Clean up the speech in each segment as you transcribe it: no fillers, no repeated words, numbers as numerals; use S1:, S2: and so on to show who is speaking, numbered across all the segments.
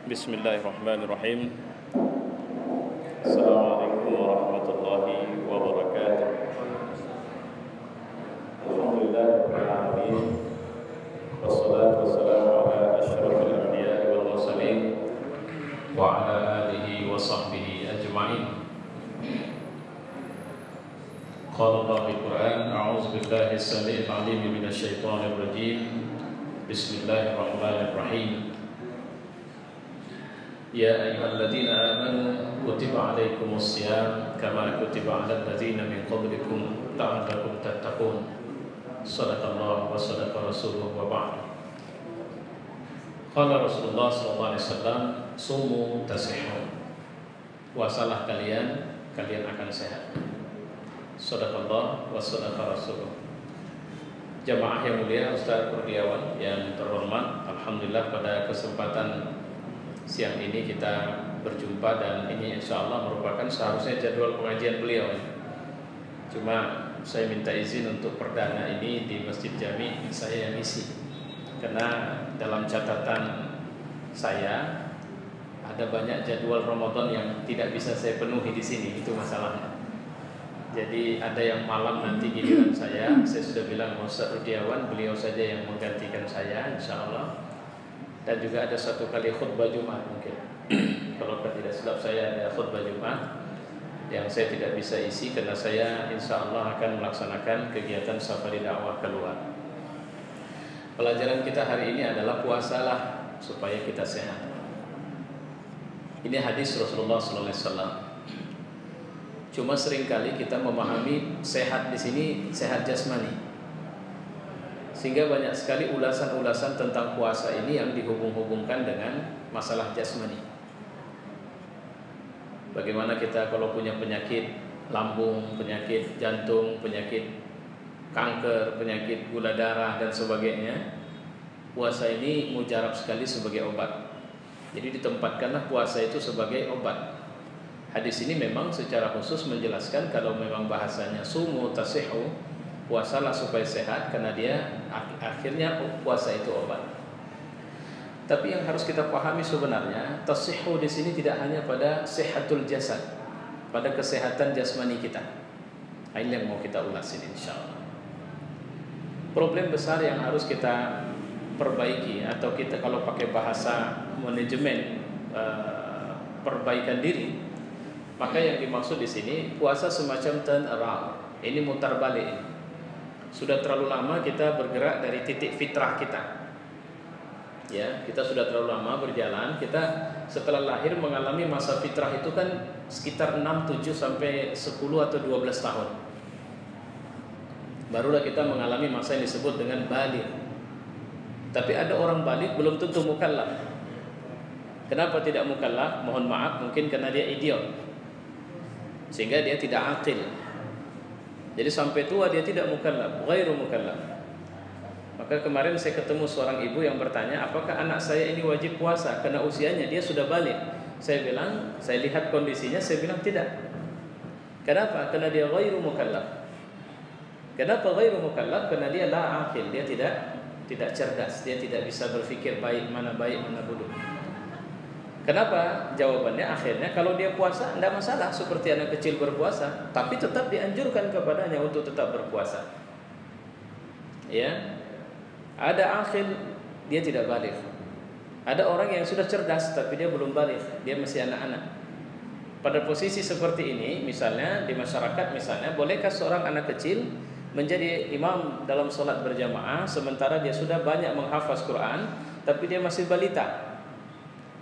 S1: Bismillahirrahmanirrahim. Assalamualaikum warahmatullahi wabarakatuh. Alhamdulillahirabbil alamin. Wassalatu wassalamu ala asyrofil anbiya'i wal mursalin wa ala alihi wa sahbihi ajma'in. Qala Allah fil Qur'an, a'udzu billahi as-sami'il 'alim minasy syaithanir rajim. Bismillahirrahmanirrahim. Ya ayyuhalladzina amanu kutiba alaikumus syiyam kama kutiba alal ladzina min qablikum la'allakum tattaqun. Shadaqallahu wa shadaqa rasuluhu wa ba'd. Qala Rasulullah sallallahu alaihi wasallam, sumu tasihhu. Puasalah kalian akan sehat. Shadaqallahu wa shadaqa rasuluhu. Jamaah yang mulia, Ustaz Kurniawan yang terhormat, alhamdulillah pada kesempatan siang ini kita berjumpa dan ini insya Allah merupakan seharusnya jadwal pengajian beliau. Cuma saya minta izin untuk perdana ini di Masjid Jami saya yang isi, karena dalam catatan saya ada banyak jadwal Ramadan yang tidak bisa saya penuhi di sini, itu masalahnya. Jadi ada yang malam nanti giliran saya sudah bilang Ustaz Rudiawan, beliau saja yang menggantikan saya insya Allah. Dan juga ada satu kali khutbah Jumat mungkin. Kalau tidak silap saya ada khutbah Jumat yang saya tidak bisa isi karena saya insya Allah akan melaksanakan kegiatan safari dakwah keluar. Pelajaran kita hari ini adalah puasalah supaya kita sehat. Ini hadis Rasulullah SAW. Cuma seringkali kita memahami sehat di sini sehat jasmani. Sehingga banyak sekali ulasan-ulasan tentang puasa ini yang dihubung-hubungkan dengan masalah jasmani. Bagaimana kita kalau punya penyakit lambung, penyakit jantung, penyakit kanker, penyakit gula darah dan sebagainya, puasa ini mujarab sekali sebagai obat. Jadi ditempatkanlah puasa itu sebagai obat. Hadis ini memang secara khusus menjelaskan kalau memang bahasanya sumu tasihhu, puasalah supaya sehat, karena dia akhirnya puasa itu obat. Tapi yang harus kita pahami sebenarnya tasihhu di sini tidak hanya pada sehatul jasad, pada kesehatan jasmani kita. Ini yang mau kita ulas ini insyaallah. Problem besar yang harus kita perbaiki, atau kita kalau pakai bahasa manajemen perbaikan diri, maka yang dimaksud di sini puasa semacam turn around. Ini mutar balik. Sudah terlalu lama kita bergerak dari titik fitrah kita. Ya, kita sudah terlalu lama berjalan. Kita setelah lahir mengalami masa fitrah itu kan sekitar 6, 7 sampai 10 atau 12 tahun. Barulah kita mengalami masa yang disebut dengan baligh. Tapi ada orang baligh belum tentu mukallaf. Kenapa tidak mukallaf? Mohon maaf, mungkin karena dia idiot, sehingga dia tidak aqil. Jadi sampai tua dia tidak mukallaf, ghairu mukallaf. Maka kemarin saya ketemu seorang ibu yang bertanya, apakah anak saya ini wajib puasa karena usianya dia sudah balik? Saya bilang, saya lihat kondisinya, saya bilang tidak. Kenapa? Karena dia ghairu mukallaf. Kenapa ghairu mukallaf? Karena dia la aqil, dia tidak cerdas, dia tidak bisa berpikir baik mana buruk. Kenapa? Jawabannya akhirnya kalau dia puasa tidak masalah seperti anak kecil berpuasa, tapi tetap dianjurkan kepadanya untuk tetap berpuasa. Ya, ada akhir dia tidak balik. Ada orang yang sudah cerdas tapi dia belum balik, dia masih anak-anak. Pada posisi seperti ini, misalnya di masyarakat, misalnya bolehkah seorang anak kecil menjadi imam dalam sholat berjamaah sementara dia sudah banyak menghafaz Quran tapi dia masih balita?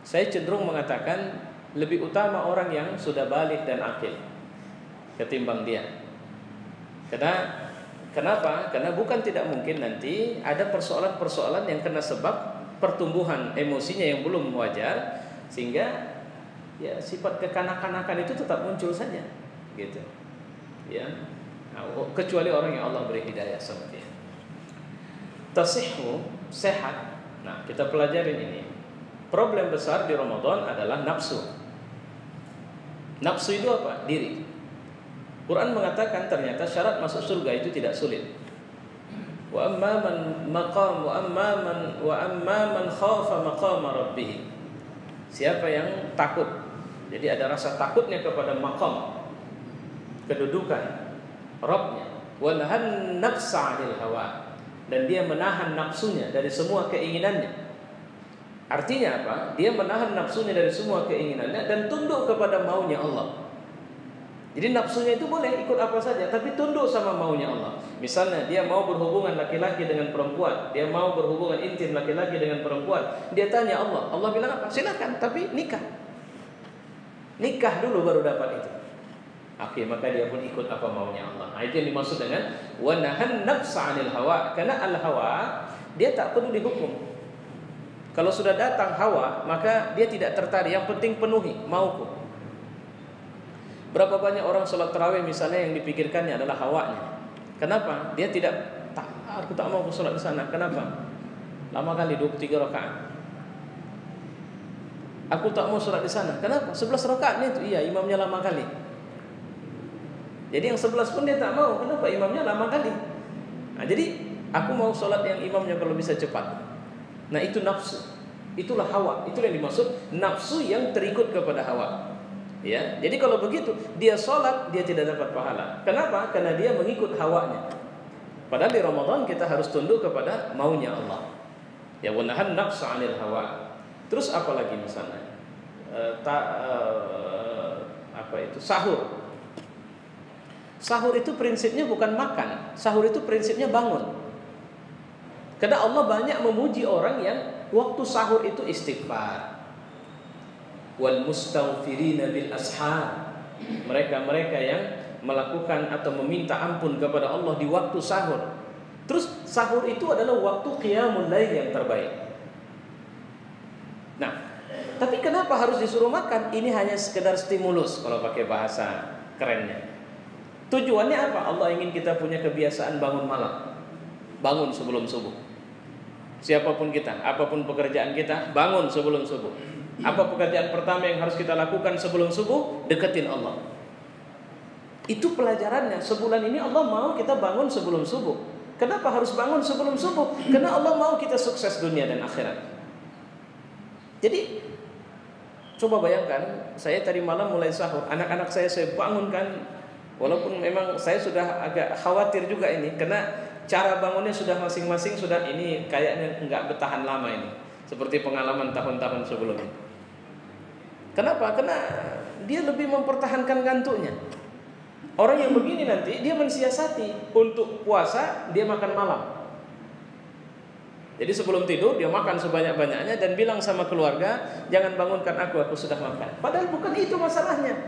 S1: Saya cenderung mengatakan lebih utama orang yang sudah balik dan akil ketimbang dia. Kenapa? Karena bukan tidak mungkin nanti ada persoalan-persoalan yang kena sebab pertumbuhan emosinya yang belum wajar, sehingga ya sifat kekanak-kanakan itu tetap muncul saja, gitu. Ya, kecuali orang yang Allah beri hidayah seperti itu. Tasihhu, sehat. Nah, kita pelajarin ini. Problem besar di Ramadan adalah nafsu. Nafsu itu apa? Diri. Quran mengatakan ternyata syarat masuk surga itu tidak sulit. Wa amma man khafa maqama rabbih. Siapa yang takut, jadi ada rasa takutnya kepada maqam, kedudukan Rabbnya. Wa nahan nafsa 'anil hawa, dan dia menahan nafsunya dari semua keinginannya. Artinya apa? Dia menahan nafsunya dari semua keinginannya dan tunduk kepada maunya Allah. Jadi nafsunya itu boleh ikut apa saja, tapi tunduk sama maunya Allah. Misalnya dia mau berhubungan laki-laki dengan perempuan, dia mau berhubungan intim laki-laki dengan perempuan, dia tanya Allah, Allah bilang apa? Silakan, tapi nikah. Nikah dulu baru dapat itu. Oke, maka dia pun ikut apa maunya Allah. Nah, itu yang dimaksud dengan wa nahan nafsa 'anil hawa. Karena al-hawa dia tak perlu dihukum. Kalau sudah datang hawa, maka dia tidak tertarik. Yang penting penuhi mauku. Berapa banyak orang sholat tarawih misalnya yang dipikirkannya adalah hawanya. Kenapa? Dia tidak, aku tak mau sholat di sana. Kenapa? Lama kali 23 rakaat. Aku tak mau sholat di sana. Kenapa? 11 rakaatnya itu, iya imamnya lama kali. Jadi yang 11 pun dia tak mau. Kenapa? Imamnya lama kali. Nah, jadi aku mau sholat yang imamnya kalau bisa cepat. Nah, itu nafsu. Itulah hawa. Itulah yang dimaksud nafsu yang terikut kepada hawa. Ya, jadi kalau begitu dia sholat dia tidak dapat pahala. Kenapa? Karena dia mengikut hawanya. Padahal di Ramadan kita harus tunduk kepada maunya Allah. Ya, wa nahan nafsa 'anil hawa. Terus apa lagi misalnya? Sahur. Sahur itu prinsipnya bukan makan. Sahur itu prinsipnya bangun. Karena Allah banyak memuji orang yang waktu sahur itu istighfar. Wal mustaghfirina bil ashar. Mereka-mereka yang melakukan atau meminta ampun kepada Allah di waktu sahur. Terus sahur itu adalah waktu qiyamul lail yang terbaik. Nah, tapi kenapa harus disuruh makan? Ini hanya sekedar stimulus kalau pakai bahasa kerennya. Tujuannya apa? Allah ingin kita punya kebiasaan bangun malam. Bangun sebelum subuh. Siapapun kita, apapun pekerjaan kita, bangun sebelum subuh. Apa pekerjaan pertama yang harus kita lakukan sebelum subuh? Deketin Allah. Itu pelajarannya. Sebulan ini Allah mau kita bangun sebelum subuh. Kenapa harus bangun sebelum subuh? Karena Allah mau kita sukses dunia dan akhirat. Jadi coba bayangkan, saya tadi malam mulai sahur, anak-anak saya bangunkan. Walaupun memang saya sudah agak khawatir juga ini, karena cara bangunnya sudah masing-masing sudah ini kayaknya enggak bertahan lama ini. Seperti pengalaman tahun-tahun sebelumnya. Kenapa? Karena dia lebih mempertahankan ngantuknya. Orang yang begini nanti dia mensiasati untuk puasa dia makan malam. Jadi sebelum tidur dia makan sebanyak-banyaknya dan bilang sama keluarga, jangan bangunkan aku sudah makan. Padahal bukan itu masalahnya.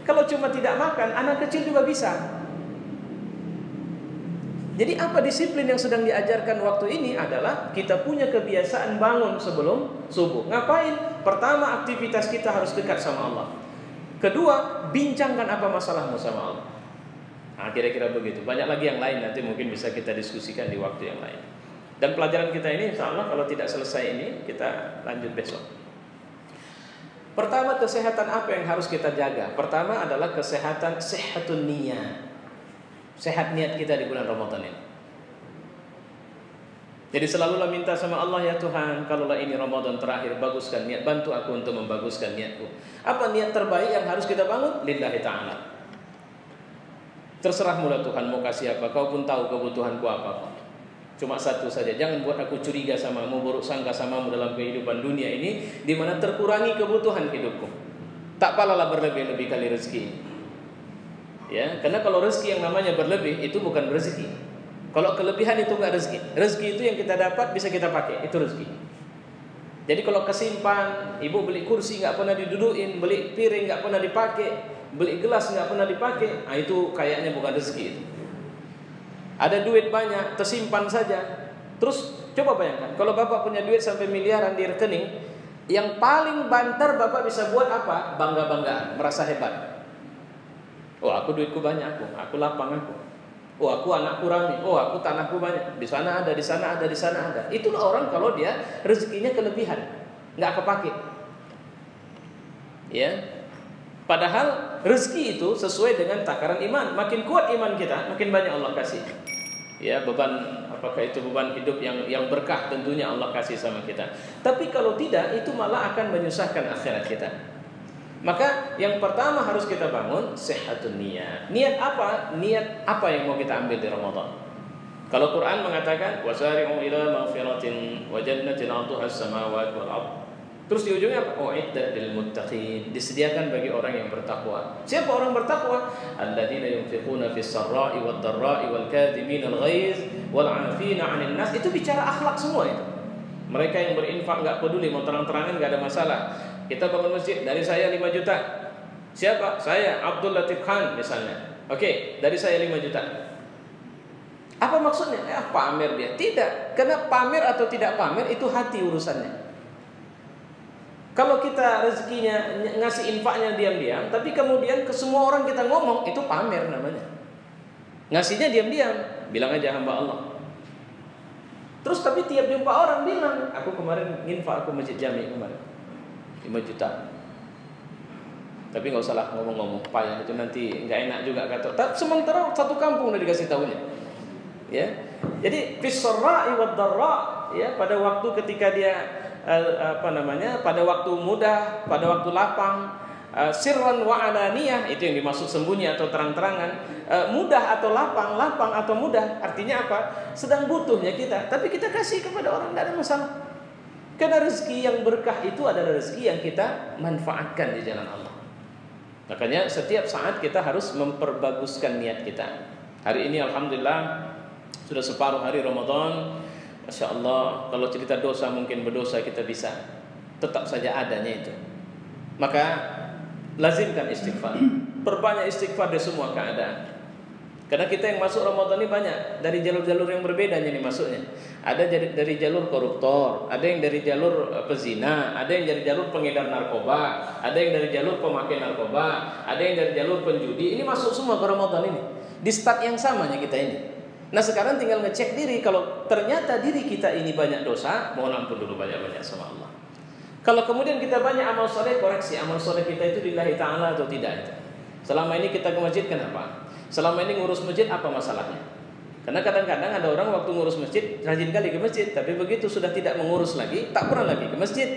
S1: Kalau cuma tidak makan, anak kecil juga bisa. Jadi apa disiplin yang sedang diajarkan waktu ini adalah kita punya kebiasaan bangun sebelum subuh. Ngapain? Pertama, aktivitas kita harus dekat sama Allah. Kedua, bincangkan apa masalahmu sama Allah. Nah, kira-kira begitu. Banyak lagi yang lain, nanti mungkin bisa kita diskusikan di waktu yang lain. Dan pelajaran kita ini insya Allah kalau tidak selesai ini kita lanjut besok. Pertama, kesehatan apa yang harus kita jaga? Pertama adalah kesehatan sehatun niyah. Sehat niat kita di bulan Ramadan ini. Jadi selalulah minta sama Allah, ya Tuhan, kalaulah ini Ramadan terakhir, baguskan niat, bantu aku untuk membaguskan niatku. Apa niat terbaik yang harus kita bangun? Lillahi ta'ala. Terserah mula Tuhan mau kasih apa, kau pun tahu kebutuhanku apa. Cuma satu saja, jangan buat aku curiga samamu, buruk sangka samamu dalam kehidupan dunia ini, di mana terkurangi kebutuhan hidupku. Tak palalah berlebih-lebih kali rezeki. Ya, karena kalau rezeki yang namanya berlebih itu bukan rezeki. Kalau kelebihan itu enggak rezeki. Rezeki itu yang kita dapat bisa kita pakai, itu rezeki. Jadi kalau kesimpan, ibu beli kursi enggak pernah didudukin, beli piring enggak pernah dipakai, beli gelas enggak pernah dipakai, nah itu kayaknya bukan rezeki itu. Ada duit banyak, tersimpan saja. Terus coba bayangkan, kalau Bapak punya duit sampai miliaran di rekening, yang paling banter Bapak bisa buat apa? Bangga-banggaan, merasa hebat. Oh, aku duitku banyak, aku lapang aku. Oh, aku anakku rame. Oh, aku tanahku banyak. Di sana ada, di sana ada, di sana ada. Itulah orang kalau dia rezekinya kelebihan, nggak kepake. Ya. Padahal rezeki itu sesuai dengan takaran iman. Makin kuat iman kita, makin banyak Allah kasih. Ya, beban, apakah itu beban hidup yang berkah, tentunya Allah kasih sama kita. Tapi kalau tidak, itu malah akan menyusahkan akhirat kita. Maka yang pertama harus kita bangun sehatun niat. Niat apa? Niat apa yang mau kita ambil di Ramadan? Kalau Quran mengatakan wasari'u ila maghfiratin wa jannatin 'arduha as-samawati wal ardh. Terus di ujungnya apa? U'iddat lil muttaqin, disediakan bagi orang yang bertakwa. Siapa orang bertakwa? Alladzina yunfiquna fis sarra'i wad dharra'i wal kadhimina al ghaiz wal 'afina 'anil nas. Itu bicara akhlak semua itu. Mereka yang berinfak enggak peduli, mau terang-terangan enggak ada masalah. Kita bangun masjid, dari saya 5 juta. Siapa? Saya Abdul Latif Khan misalnya. Oke, dari saya 5 juta. Apa maksudnya? Pamer dia. Tidak, karena pamer atau tidak pamer itu hati urusannya. Kalau kita rezekinya ngasih infaknya diam-diam, tapi kemudian ke semua orang kita ngomong, itu pamer namanya. Ngasihnya diam-diam, bilang aja hamba Allah. Terus tapi tiap jumpa orang bilang, aku kemarin infak, aku masjid Jami kemarin 5 juta. Tapi nggak usah lah ngomong-ngomong, payah itu nanti nggak enak juga kata. Tapi sementara satu kampung udah dikasih tahunya. Ya. Jadi fisarra'i wad dharra, ya, pada waktu ketika dia pada waktu mudah, pada waktu lapang, sirran wa alaniyah, itu yang dimaksud sembunyi atau terang-terangan. Mudah atau lapang, lapang atau mudah, artinya apa? Sedang butuhnya kita, tapi kita kasih kepada orang, tidak ada masalah. Karena rezeki yang berkah itu adalah rezeki yang kita manfaatkan di jalan Allah. Makanya setiap saat kita harus memperbaguskan niat kita. Hari ini alhamdulillah sudah separuh hari Ramadan. Masya Allah, kalau cerita dosa mungkin berdosa kita bisa. Tetap saja adanya itu. Maka lazimkan istighfar. Perbanyak istighfar di semua keadaan. Karena kita yang masuk Ramadan ini banyak dari jalur-jalur yang berbeda nih masuknya. Ada dari jalur koruptor, ada yang dari jalur pezina, ada yang dari jalur pengedar narkoba, ada yang dari jalur pemakai narkoba, ada yang dari jalur penjudi. Ini masuk semua ke Ramadan ini. Di start yang samanya kita ini. Nah sekarang tinggal ngecek diri. Kalau ternyata diri kita ini banyak dosa, mohon ampun dulu banyak-banyak sama Allah. Kalau kemudian kita banyak amal soleh, koreksi amal soleh kita itu lillahi ta'ala atau tidak itu. Selama ini kita ke masjid kenapa? Selama ini ngurus masjid apa masalahnya? Karena kadang-kadang ada orang waktu ngurus masjid rajin kali ke masjid, tapi begitu sudah tidak mengurus lagi, tak pernah lagi ke masjid.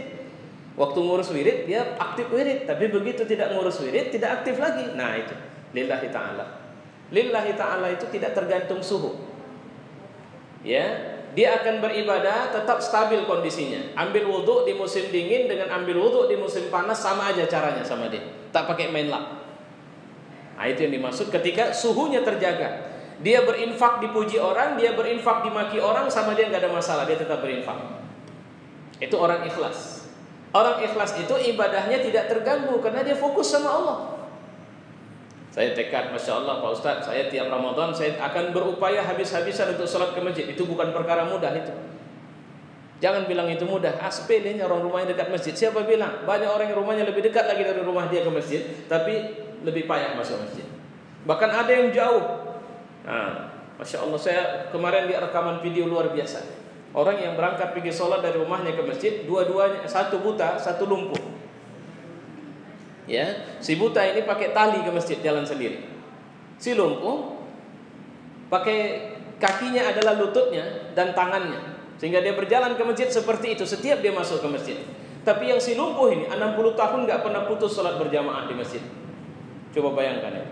S1: Waktu ngurus wirid dia aktif wirid, tapi begitu tidak ngurus wirid tidak aktif lagi. Nah itu lillahi ta'ala. Lillahi ta'ala itu tidak tergantung suhu. Ya, dia akan beribadah tetap stabil kondisinya. Ambil wudhu di musim dingin dengan ambil wudhu di musim panas sama aja caranya sama dia. Tak pakai main lap. Nah, itu yang dimaksud ketika suhunya terjaga. Dia berinfak dipuji orang, dia berinfak dimaki orang, sama dia nggak ada masalah, dia tetap berinfak. Itu orang ikhlas. Orang ikhlas itu ibadahnya tidak terganggu karena dia fokus sama Allah. Saya tekad, Masya Allah Pak Ustadz, saya tiap Ramadan saya akan berupaya habis-habisan untuk sholat ke masjid. Itu bukan perkara mudah itu. Jangan bilang itu mudah. Sepelenya orang rumahnya dekat masjid. Siapa bilang? Banyak orang yang rumahnya lebih dekat lagi dari rumah dia ke masjid, tapi lebih payah masuk masjid. Bahkan ada yang jauh. Nah, Masya Allah, saya kemarin lihat rekaman video luar biasa. Orang yang berangkat pergi sholat dari rumahnya ke masjid, dua-duanya, satu buta, satu lumpuh. Ya, si buta ini pakai tali ke masjid jalan sendiri. Si lumpuh pakai kakinya adalah lututnya dan tangannya, sehingga dia berjalan ke masjid seperti itu setiap dia masuk ke masjid. Tapi yang si lumpuh ini 60 tahun nggak pernah putus sholat berjamaah di masjid. Coba bayangkan ya.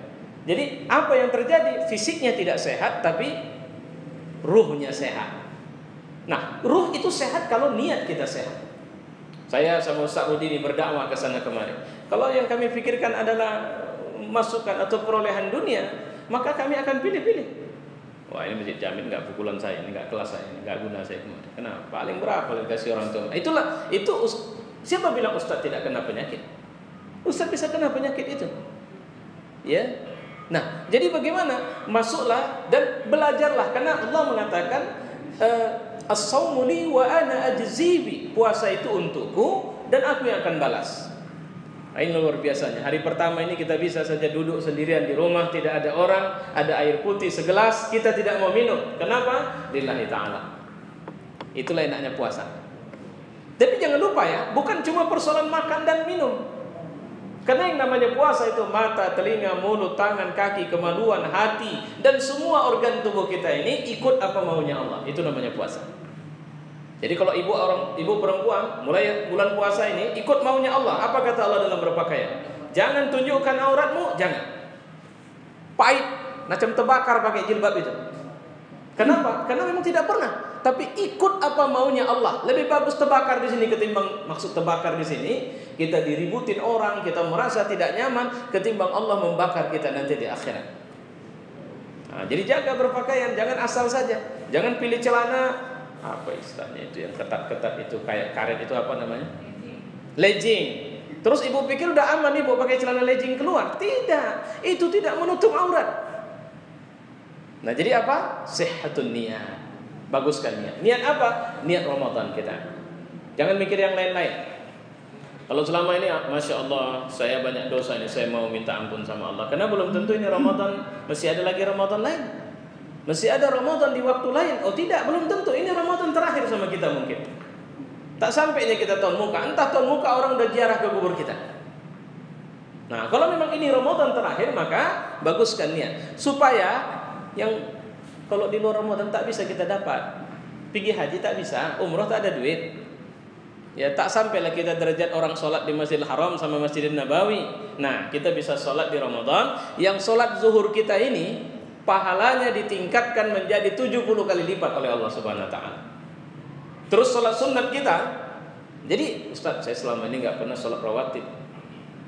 S1: Jadi apa yang terjadi? Fisiknya tidak sehat, tapi ruhnya sehat. Nah, ruh itu sehat kalau niat kita sehat. Saya sama Ustaz Rudi ini berdakwah ke sana kemarin. Kalau yang kami pikirkan adalah masukan atau perolehan dunia, maka kami akan pilih-pilih. Wah, ini masjid Jamin nggak pukulan saya, ini nggak kelas saya, ini nggak guna saya kemarin. Kenapa? Paling berapa dikasih orang tua? Itu siapa bilang Ustaz tidak kena penyakit? Ustaz bisa kena penyakit itu. Ya. Nah, jadi bagaimana? Masuklah dan belajarlah, karena Allah mengatakan as-saumu li wa ana ajzibi. Puasa itu untukku dan aku yang akan balas. Nah, ini luar biasanya. Hari pertama ini kita bisa saja duduk sendirian di rumah, tidak ada orang, ada air putih segelas, kita tidak mau minum. Kenapa? Lillahi ta'ala. Itulah enaknya puasa. Tapi jangan lupa ya, bukan cuma persoalan makan dan minum. Karena yang namanya puasa itu mata, telinga, mulut, tangan, kaki, kemaluan, hati, dan semua organ tubuh kita ini ikut apa maunya Allah. Itu namanya puasa. Jadi kalau ibu perempuan mulai bulan puasa ini ikut maunya Allah. Apa kata Allah dalam berpakaian? Jangan tunjukkan auratmu, jangan. Pahit, macam terbakar pakai jilbab itu. Kenapa? Karena memang tidak pernah. Tapi ikut apa maunya Allah. Lebih bagus terbakar di sini ketimbang, maksud terbakar di sini kita diributin orang, kita merasa tidak nyaman, ketimbang Allah membakar kita nanti di akhirat. Nah, jadi jaga berpakaian, jangan asal saja. Jangan pilih celana apa istilahnya itu yang ketat-ketat itu kayak karet itu apa namanya? Legging. Terus ibu pikir udah aman ibu pakai celana legging keluar? Tidak. Itu tidak menutup aurat. Nah, jadi apa? Sihhatun niat. Baguskan niat. Niat apa? Niat Ramadan kita. Jangan mikir yang lain-lain. Kalau selama ini, Masya Allah, saya banyak dosa ini, saya mau minta ampun sama Allah. Karena belum tentu ini Ramadan, masih ada lagi Ramadan lain. Masih ada Ramadan di waktu lain. Oh tidak, belum tentu. Ini Ramadan terakhir sama kita mungkin. Tak sampainya kita tahun muka. Entah tahun muka orang udah ziarah ke kubur kita. Nah, kalau memang ini Ramadan terakhir, maka baguskan niat. Supaya yang kalau di luar Ramadan tak bisa kita dapat. Pergi haji tak bisa, umroh tak ada duit. Ya tak sampailah kita derajat orang sholat di Masjidil Haram sama Masjidil Nabawi. Nah, kita bisa sholat di Ramadan. Yang sholat zuhur kita ini pahalanya ditingkatkan menjadi 70 kali lipat oleh Allah Subhanahu wa taala. Terus sholat sunat kita. Jadi, Ustaz, saya selama ini enggak pernah sholat rawatib.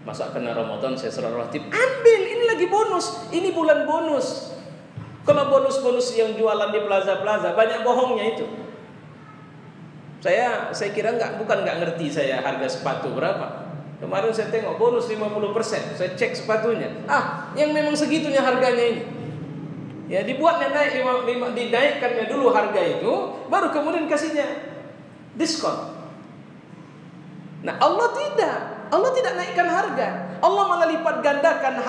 S1: Masa kena Ramadan saya sholat rawatib? Ambil, ini lagi bonus. Ini bulan bonus. Kalau bonus-bonus yang jualan di plaza-plaza banyak bohongnya itu. Saya kira bukan nggak ngerti saya harga sepatu berapa. Kemarin saya tengok bonus 50%. Saya cek sepatunya. Yang memang segitunya harganya ini. Ya dibuatnya naik dinaikkannya dulu harga itu, baru kemudian kasihnya diskon. Nah, Allah tidak naikkan harga. Allah malah lipat gandakan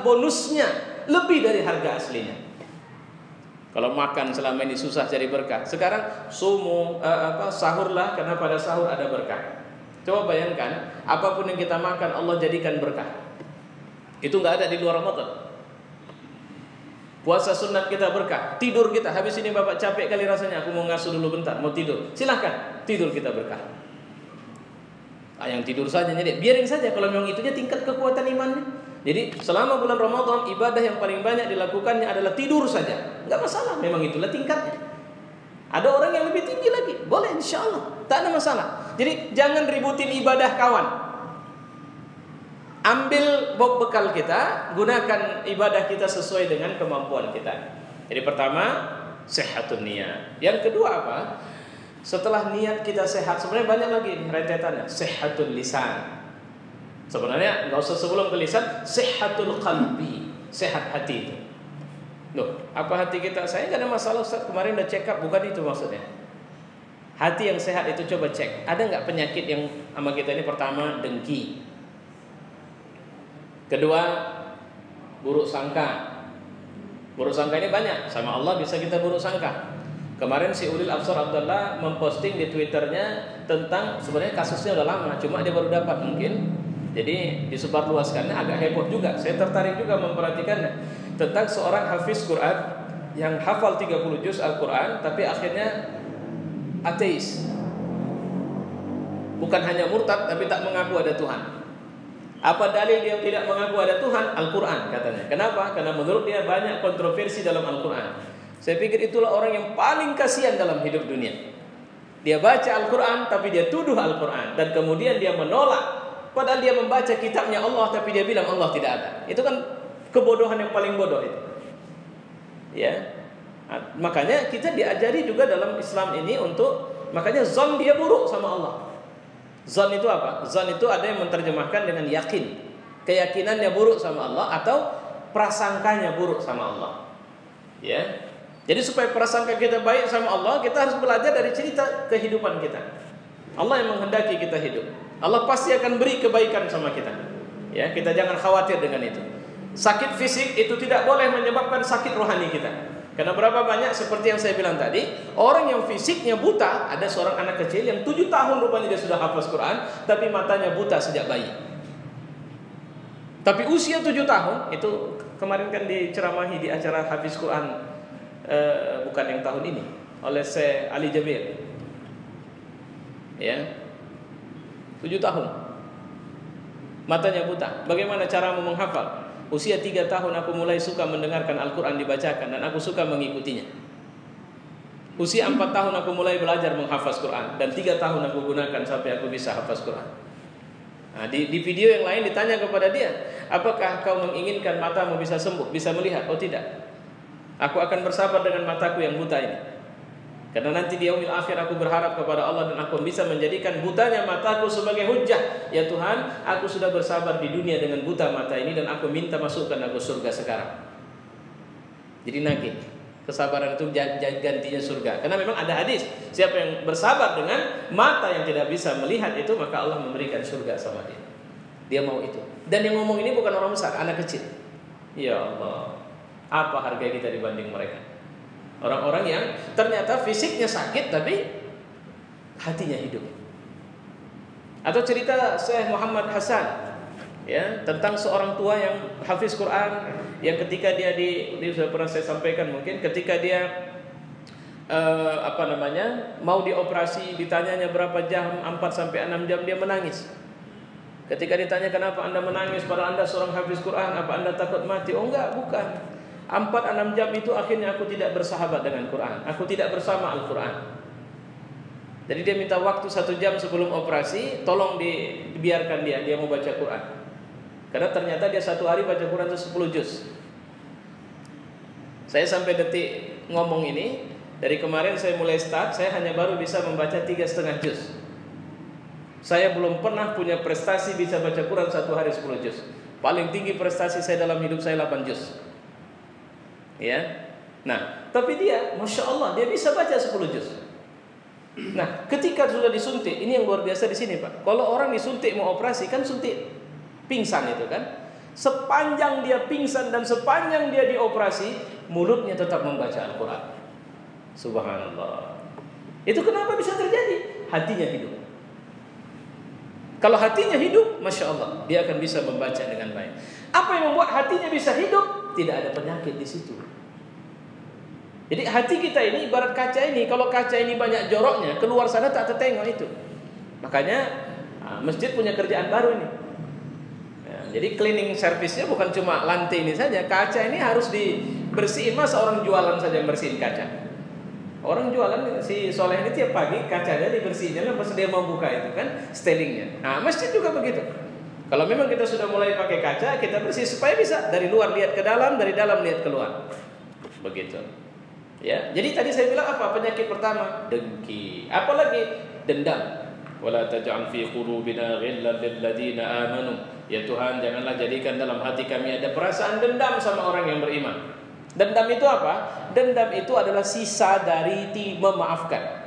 S1: bonusnya lebih dari harga aslinya. Kalau makan selama ini susah cari berkah, sekarang sahurlah karena pada sahur ada berkah. Coba bayangkan, apapun yang kita makan Allah jadikan berkah. Itu nggak ada di luar Ramadan. Puasa sunat kita berkah, tidur kita habis ini bapak capek kali rasanya, aku mau ngasuh dulu bentar, mau tidur. Silahkan, tidur kita berkah. Yang tidur saja jadi biarin saja kalau memang itunya tingkat kekuatan imannya. Jadi selama bulan Ramadan ibadah yang paling banyak dilakukannya adalah tidur saja. Enggak masalah, memang itulah tingkatnya. Ada orang yang lebih tinggi lagi, boleh insyaallah, tak ada masalah. Jadi jangan ributin ibadah kawan. Ambil bekal kita, gunakan ibadah kita sesuai dengan kemampuan kita. Jadi pertama, sehatun niat. Yang kedua apa? Setelah niat kita sehat, sebenarnya banyak lagi rentetannya. Sehatul lisan. Sebenarnya nggak usah sebelum ke lisan, sehatul qalbi, sehat hati itu. Loh, apa hati kita? Saya nggak ada masalah Ustaz, kemarin udah check up, bukan itu maksudnya. Hati yang sehat itu coba cek, ada nggak penyakit yang sama kita ini? Pertama, dengki. Kedua, buruk sangka. Buruk sangka ini banyak, sama Allah bisa kita buruk sangka. Kemarin si Ulil Absar Abdullah memposting di Twitternya tentang sebenarnya kasusnya udah lama, cuma dia baru dapat mungkin. Jadi disebarluaskannya agak heboh juga. Saya tertarik juga memperhatikannya tentang seorang hafiz Quran yang hafal 30 juz Al-Quran tapi akhirnya ateis. Bukan hanya murtad tapi tak mengaku ada Tuhan. Apa dalil dia tidak mengaku ada Tuhan? Al-Quran katanya. Kenapa? Karena menurut dia banyak kontroversi dalam Al-Quran. Saya pikir itulah orang yang paling kasihan dalam hidup dunia. Dia baca Al-Quran tapi dia tuduh Al-Quran dan kemudian dia menolak. Padahal dia membaca kitabnya Allah tapi dia bilang Allah tidak ada. Itu kan kebodohan yang paling bodoh itu. Ya. Makanya kita diajari juga dalam Islam ini untuk, makanya zon dia buruk sama Allah. Zon itu apa? Zon itu ada yang menerjemahkan dengan yakin. Keyakinannya buruk sama Allah atau prasangkanya buruk sama Allah. Ya. Jadi supaya prasangka kita baik sama Allah, kita harus belajar dari cerita kehidupan kita. Allah yang menghendaki kita hidup. Allah pasti akan beri kebaikan sama kita. Ya, kita jangan khawatir dengan itu. Sakit fisik itu tidak boleh menyebabkan sakit rohani kita. Karena berapa banyak seperti yang saya bilang tadi, orang yang fisiknya buta, ada seorang anak kecil yang 7 tahun rupanya dia sudah hafaz Quran, tapi matanya buta sejak bayi.
S2: Tapi usia 7 tahun itu kemarin kan diceramahi di acara Hafiz Quran bukan yang tahun ini oleh Syekh Ali Jabir. Ya. 7 tahun. Matanya buta. Bagaimana caramu menghafal? Usia 3 tahun aku mulai suka mendengarkan Al-Quran dibacakan dan aku suka mengikutinya. Usia 4 tahun aku mulai belajar menghafaz Quran dan 3 tahun aku gunakan sampai aku bisa hafaz Quran. Nah, di video yang lain ditanya kepada dia, apakah kau menginginkan matamu bisa sembuh, bisa melihat? Oh tidak. Aku akan bersabar dengan mataku yang buta ini. Karena nanti di yaumil akhir aku berharap kepada Allah dan aku bisa menjadikan butanya mataku sebagai hujjah. Ya Tuhan, aku sudah bersabar di dunia dengan buta mata ini dan aku minta masukkan aku surga sekarang. Jadi nagih. Kesabaran itu gantinya surga. Karena memang ada hadis, siapa yang bersabar dengan mata yang tidak bisa melihat itu, maka Allah memberikan surga sama dia. Dia mau itu. Dan yang ngomong ini bukan orang besar, anak kecil. Ya Allah, apa harga kita dibanding mereka? Orang-orang yang ternyata fisiknya sakit tapi hatinya hidup. Atau cerita Syekh Muhammad Hasan, ya, tentang seorang tua yang hafiz Quran, yang ketika dia sudah pernah saya sampaikan mungkin, ketika dia mau dioperasi, ditanyanya berapa jam, 4 sampai 6 jam, dia menangis. Ketika ditanya kenapa Anda menangis, padahal Anda seorang hafiz Quran, apa Anda takut mati? Oh enggak, bukan. 4-6 jam itu akhirnya aku tidak bersahabat dengan Quran, aku tidak bersama Al-Quran. Jadi dia minta waktu 1 jam sebelum operasi, tolong dibiarkan dia mau baca Quran. Karena ternyata dia 1 hari baca Quran itu 10 juz. Saya sampai detik ngomong ini, dari kemarin saya mulai start, saya hanya baru bisa membaca 3,5 juz. Saya belum pernah punya prestasi bisa baca Quran 1 hari 10 juz. Paling tinggi prestasi saya dalam hidup saya 8 juz. Ya. Nah, tapi dia, Masya Allah, dia bisa baca 10 juz. Nah, ketika sudah disuntik, ini yang luar biasa di sini, Pak. Kalau orang disuntik mau operasi kan suntik pingsan itu kan. Sepanjang dia pingsan dan sepanjang dia dioperasi, mulutnya tetap membaca Al-Quran. Subhanallah. Itu kenapa bisa terjadi? Hatinya hidup. Kalau hatinya hidup, Masya Allah, dia akan bisa membaca dengan baik. Apa yang membuat hatinya bisa hidup? Tidak ada penyakit di situ. Jadi hati kita ini ibarat kaca ini. Kalau kaca ini banyak joroknya, keluar sana tak tertengok itu. Makanya masjid punya kerjaan baru ini. Ya, jadi cleaning service-nya bukan cuma lantai ini saja. Kaca ini harus dibersihin. Masa orang jualan saja yang bersihin kaca? Orang jualan, si Soleh ini tiap pagi kacanya dibersihin pas dia mau buka itu kan styling-nya. Nah, masjid juga begitu. Kalau memang kita sudah mulai pakai kaca, kita bersih supaya bisa dari luar lihat ke dalam, dari dalam lihat keluar. Begitu. Ya, jadi tadi saya bilang apa? Penyakit pertama, dengki. Apalagi dendam. Wala taj'al fi qulubina ghillan lil ladzina amanu. Ya Tuhan, janganlah jadikan dalam hati kami ada perasaan dendam sama orang yang beriman. Dendam itu apa? Dendam itu adalah sisa dari memaafkan.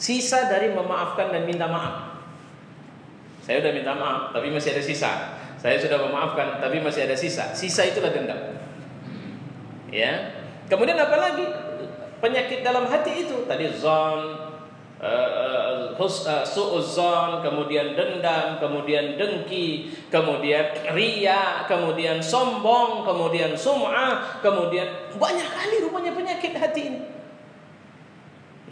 S2: Sisa dari memaafkan dan minta maaf. Saya sudah minta maaf, tapi masih ada sisa. Saya sudah memaafkan, tapi masih ada sisa. Sisa itulah dendam. Ya. Kemudian apa lagi? Penyakit dalam hati itu tadi zon, su'uzzon, kemudian dendam, kemudian dengki, kemudian riya, kemudian sombong, kemudian sum'ah, kemudian banyak kali rupanya penyakit hati ini.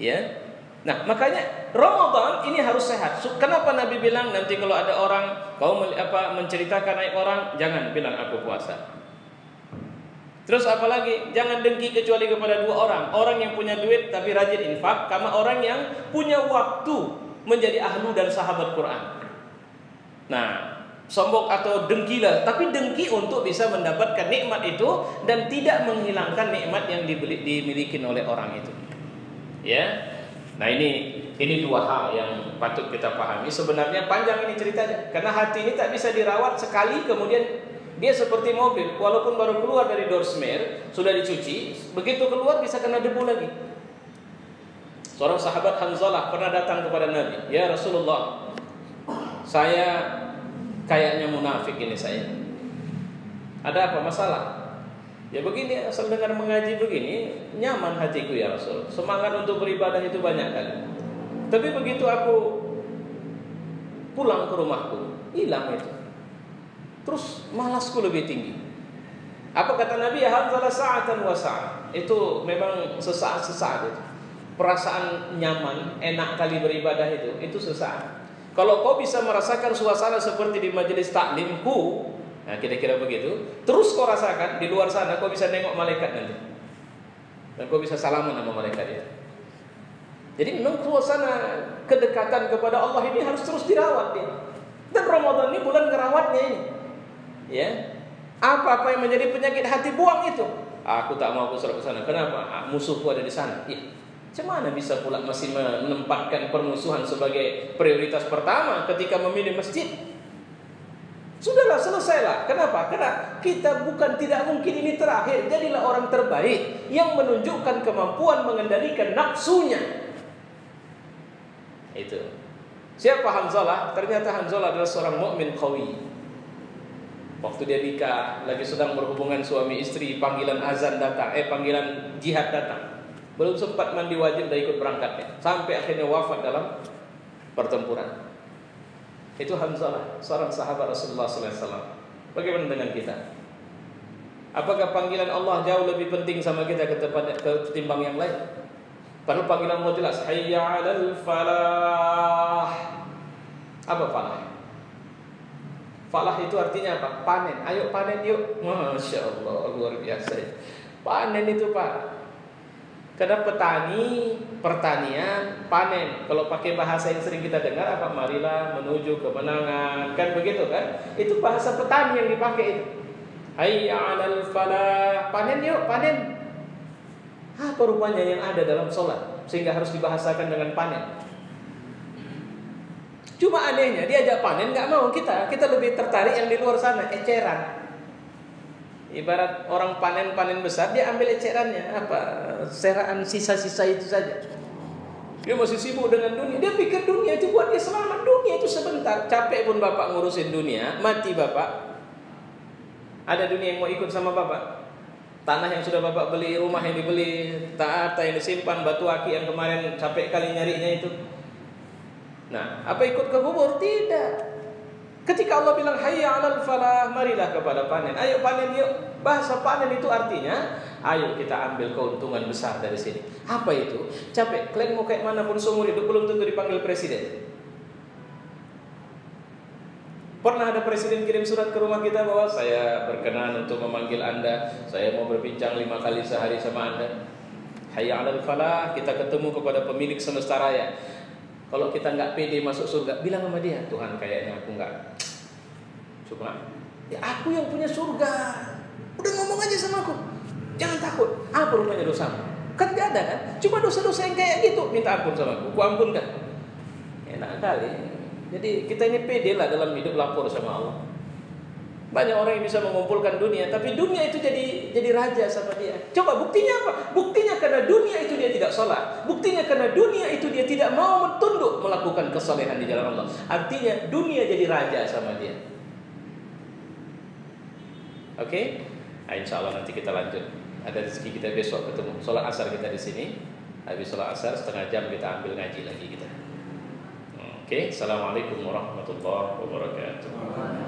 S2: Ya. Nah, makanya Ramadan ini harus sehat. Kenapa Nabi bilang nanti kalau ada orang kau menceritakan aib orang, jangan bilang aku puasa. Terus apalagi jangan dengki kecuali kepada 2 orang. Orang yang punya duit tapi rajin infak, sama orang yang punya waktu menjadi ahlu dan sahabat Quran. Nah, sombong atau dengkilah, tapi dengki untuk bisa mendapatkan nikmat itu dan tidak menghilangkan nikmat yang dimiliki oleh orang itu. Ya. Nah, ini 2 hal yang patut kita pahami. Sebenarnya panjang ini ceritanya, karena hati ini tak bisa dirawat sekali kemudian dia seperti mobil, walaupun baru keluar dari door smear, sudah dicuci, begitu keluar bisa kena debu lagi. Seorang sahabat Hanzalah pernah datang kepada Nabi, "Ya Rasulullah, saya kayaknya munafik ini saya. Ada apa masalah?" "Ya begini, asal dengar mengaji begini, nyaman hatiku ya Rasul. Semangat untuk beribadah itu banyak kali. Tapi begitu aku pulang ke rumahku, hilang itu. terus malasku lebih tinggi. Apa kata Nabi? Hadzalah sa'atan wa sa'ah. Itu memang sesaat-sesaat itu. Perasaan nyaman, enak kali beribadah itu sesaat. Kalau kau bisa merasakan suasana seperti di majelis taklimku, nah kira-kira begitu, terus kau rasakan di luar sana, kau bisa nengok malaikat nanti, dan kau bisa salaman sama malaikat itu. Jadi memang suasana kedekatan kepada Allah ini harus terus dirawat dia. Dan Ramadan ini bulan ngerawatnya ini. Ya, apa yang menjadi penyakit hati, buang itu. Aku tak mau aku ke sana. Kenapa? Musuhku ada di sana. Ya. Macam mana bisa pula masih menempatkan permusuhan sebagai prioritas pertama ketika memilih masjid? Sudahlah, selesailah. Kenapa? Karena kita bukan tidak mungkin ini terakhir. Jadilah orang terbaik yang menunjukkan kemampuan mengendalikan nafsunya. Itu. Siapa Hanzalah? Ternyata Hanzalah adalah seorang mukmin qawi. Waktu dia nikah, lagi sedang berhubungan suami istri, panggilan azan datang, panggilan jihad datang. Belum sempat mandi wajib dah ikut berangkatnya, sampai akhirnya wafat dalam pertempuran. Itu Hanzalah, seorang sahabat Rasulullah SAW. Bagaimana dengan kita? Apakah panggilan Allah jauh lebih penting sama kita ketimbang yang lain? Padahal panggilan Allah jelas, hayya 'alal falah. Apa falah? Falah itu artinya apa? Panen. Ayo panen yuk. Masya Allah, luar biasa. Panen itu Pak. Karena pertanian, panen. Kalau pakai bahasa yang sering kita dengar apa? Marilah menuju kemenangan. Kan begitu kan? Itu bahasa petani yang dipakai itu. Hayya 'alal falah. Panen yuk, panen. Apa rupanya yang ada dalam sholat sehingga harus dibahasakan dengan panen? Cuma anehnya diajak panen nggak mau kita lebih tertarik yang di luar sana, eceran. Ibarat orang panen besar, dia ambil ecerannya, apa seraan sisa-sisa itu saja. Dia masih sibuk dengan dunia. Dia pikir dunia itu buat dia selamat. Dunia itu sebentar. Capek pun bapak ngurusin dunia, mati bapak. Ada dunia yang mau ikut sama bapak? Tanah yang sudah bapak beli, rumah yang dibeli, harta yang disimpan, batu aki yang kemarin capek kali nyarinya itu. Nah, apa ikut ke kubur? Tidak. Ketika Allah bilang hayya 'alal falah, marilah kepada panen. Ayo panen yuk. Bahasa panen itu artinya ayo kita ambil keuntungan besar dari sini. Apa itu? Capek, kalian mau kayak mana pun seumur hidup belum tentu dipanggil presiden. Pernah ada presiden kirim surat ke rumah kita bahwa saya berkenan untuk memanggil Anda, saya mau berbincang 5 kali sehari sama Anda. Hayya 'alal falah, kita ketemu kepada pemilik semesta raya. Kalau kita nggak pede masuk surga, bilang sama dia, Tuhan kayaknya aku nggak. Cuma, ya aku yang punya surga. Udah ngomong aja sama aku. Jangan takut. Apa rupanya dosamu? Kan nggak ada kan? Cuma dosa-dosa yang kayak gitu, minta ampun sama aku. Aku ampunkan. Enak kali. Jadi kita ini pede lah dalam hidup, lapor sama Allah. Banyak orang yang bisa mengumpulkan dunia, tapi dunia itu jadi raja sama dia. Coba buktinya apa? Buktinya karena dunia itu dia tidak sholat. Buktinya karena dunia itu dia tidak mau tunduk melakukan kesalehan di jalan Allah. Artinya dunia jadi raja sama dia. Oke? Nah, insya Allah nanti kita lanjut. Ada rezeki kita besok ketemu. Sholat asar kita di sini. Habis sholat asar setengah jam kita ambil ngaji lagi kita. Oke? Assalamualaikum warahmatullahi wabarakatuh.